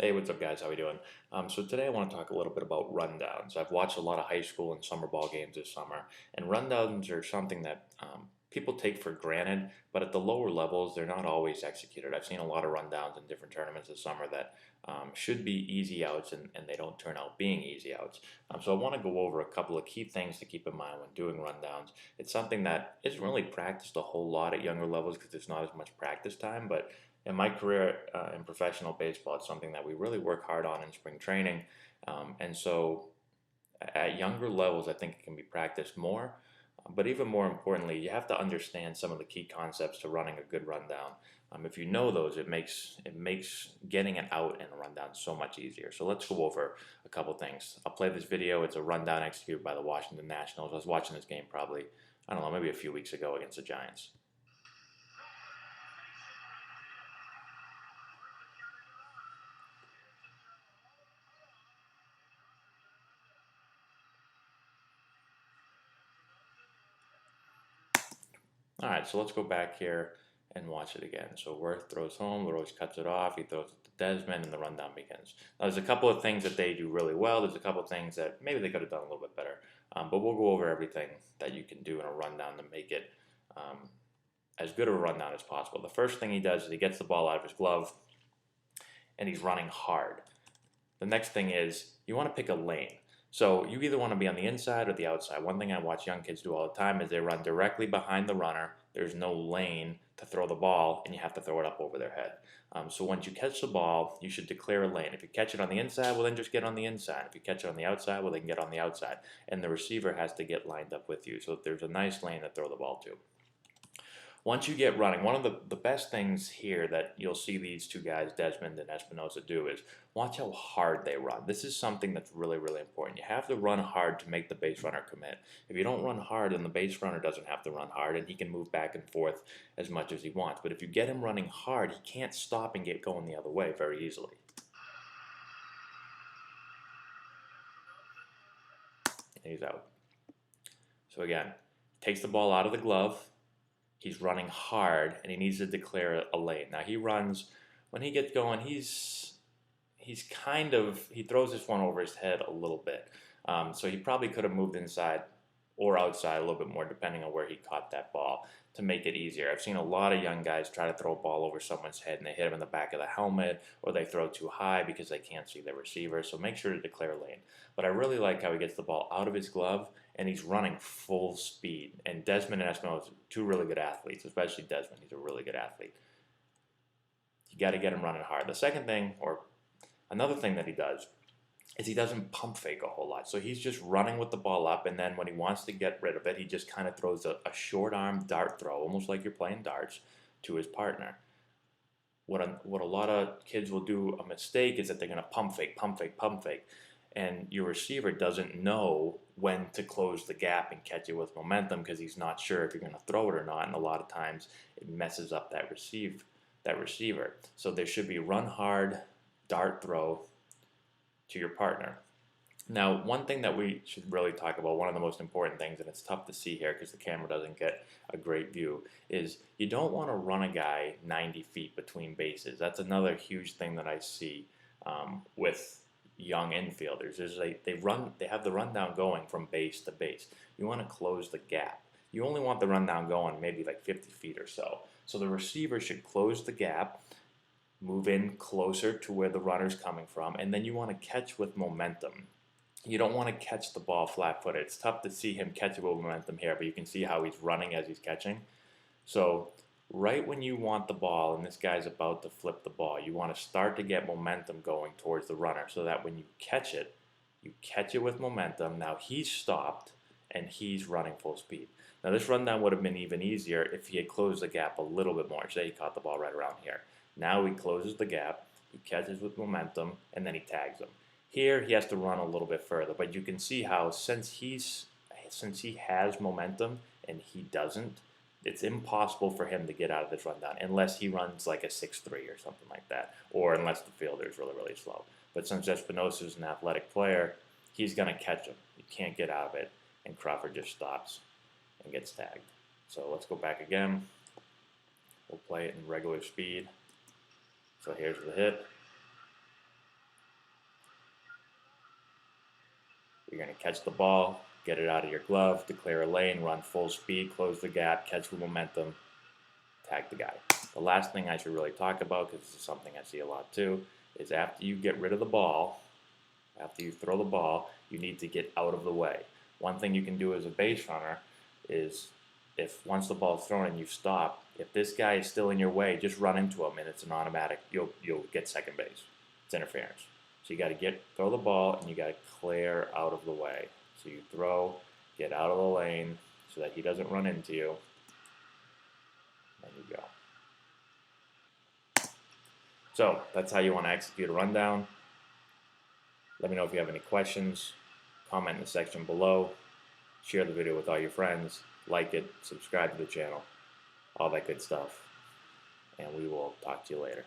Hey, what's up, guys? How we doing? So today I want to talk a little bit about rundowns. I've watched a lot of high school and summer ball games this summer, and rundowns are something that people take for granted, but at the lower levels, they're not always executed. I've seen a lot of rundowns in different tournaments this summer that should be easy outs, and they don't turn out being easy outs. So I want to go over a couple of key things to keep in mind when doing rundowns. It's something that isn't really practiced a whole lot at younger levels because there's not as much practice time, but in my career in professional baseball, it's something that we really work hard on in spring training. And so at younger levels, I think it can be practiced more. But even more importantly, you have to understand some of the key concepts to running a good rundown. If you know those, it makes getting it out in a rundown so much easier. So let's go over a couple things. I'll play this video. It's a rundown executed by the Washington Nationals. I was watching this game probably, I don't know, maybe a few weeks ago against the Giants. All right, so let's go back here and watch it again. So Worth throws home, Rose cuts it off, he throws it to Desmond, and the rundown begins. Now, there's a couple of things that they do really well. There's a couple of things that maybe they could have done a little bit better. But we'll go over everything that you can do in a rundown to make it as good of a rundown as possible. The first thing he does is he gets the ball out of his glove, and he's running hard. The next thing is you want to pick a lane. So you either want to be on the inside or the outside. One thing I watch young kids do all the time is they run directly behind the runner. There's no lane to throw the ball, and you have to throw it up over their head. So once you catch the ball, you should declare a lane. If you catch it on the inside, well, then just get on the inside. If you catch it on the outside, well, then get on the outside. And the receiver has to get lined up with you. So there's a nice lane to throw the ball to. Once you get running, one of the best things here that you'll see these two guys, Desmond and Espinosa, do is watch how hard they run. This is something that's really, really important. You have to run hard to make the base runner commit. If you don't run hard, then the base runner doesn't have to run hard, and he can move back and forth as much as he wants. But if you get him running hard, he can't stop and get going the other way very easily. And he's out. So again, takes the ball out of the glove. He's running hard, and he needs to declare a lane. Now he runs, when he gets going, he throws this one over his head a little bit. So he probably could have moved inside or outside a little bit more depending on where he caught that ball to make it easier. I've seen a lot of young guys try to throw a ball over someone's head and they hit him in the back of the helmet, or they throw too high because they can't see the receiver. So make sure to declare lane. But I really like how he gets the ball out of his glove and he's running full speed. And Desmond and Espinosa, two really good athletes, especially Desmond. He's a really good athlete. You got to get him running hard. The second thing, or another thing that he does, is he doesn't pump fake a whole lot. So he's just running with the ball up, and then when he wants to get rid of it, he just kind of throws a short arm dart throw, almost like you're playing darts, to his partner. What a lot of kids will do, a mistake, is that they're going to pump fake, pump fake, pump fake. And your receiver doesn't know when to close the gap and catch it with momentum because he's not sure if you're going to throw it or not. And a lot of times it messes up that receiver. So there should be run hard, dart throw to your partner. Now, one thing that we should really talk about, one of the most important things, and it's tough to see here because the camera doesn't get a great view, is you don't want to run a guy 90 feet between bases. That's another huge thing that I see with young infielders. Is they have the rundown going from base to base. You want to close the gap. You only want the rundown going maybe like 50 feet or so. So the receiver should close the gap, move in closer to where the runner's coming from, and then you want to catch with momentum. You don't want to catch the ball flat-footed. It's tough to see him catch it with momentum here, but you can see how he's running as he's catching. So right when you want the ball and this guy's about to flip the ball, you want to start to get momentum going towards the runner so that when you catch it with momentum. Now he's stopped and he's running full speed. Now this rundown would have been even easier if he had closed the gap a little bit more. Say he caught the ball right around here. Now he closes the gap, he catches with momentum, and then he tags him. Here he has to run a little bit further, but you can see how since he has momentum and he doesn't, it's impossible for him to get out of this rundown unless he runs like a 6'3" or something like that, or unless the fielder is really, really slow. But since Espinosa is an athletic player, he's going to catch him. He can't get out of it, and Crawford just stops and gets tagged. So let's go back again. We'll play it in regular speed. So here's the hit. You're going to catch the ball, get it out of your glove, declare a lane, run full speed, close the gap, catch the momentum, tag the guy. The last thing I should really talk about, because this is something I see a lot too, is after you get rid of the ball, after you throw the ball, you need to get out of the way. One thing you can do as a base runner is, if once the ball is thrown and you stop, if this guy is still in your way, just run into him and it's an automatic, you'll get second base. It's interference. So you got to throw the ball and you got to clear out of the way. So you throw, get out of the lane so that he doesn't run into you, and you go. So that's how you want to execute a rundown. Let me know if you have any questions. Comment in the section below. Share the video with all your friends. Like it, subscribe to the channel, all that good stuff. And we will talk to you later.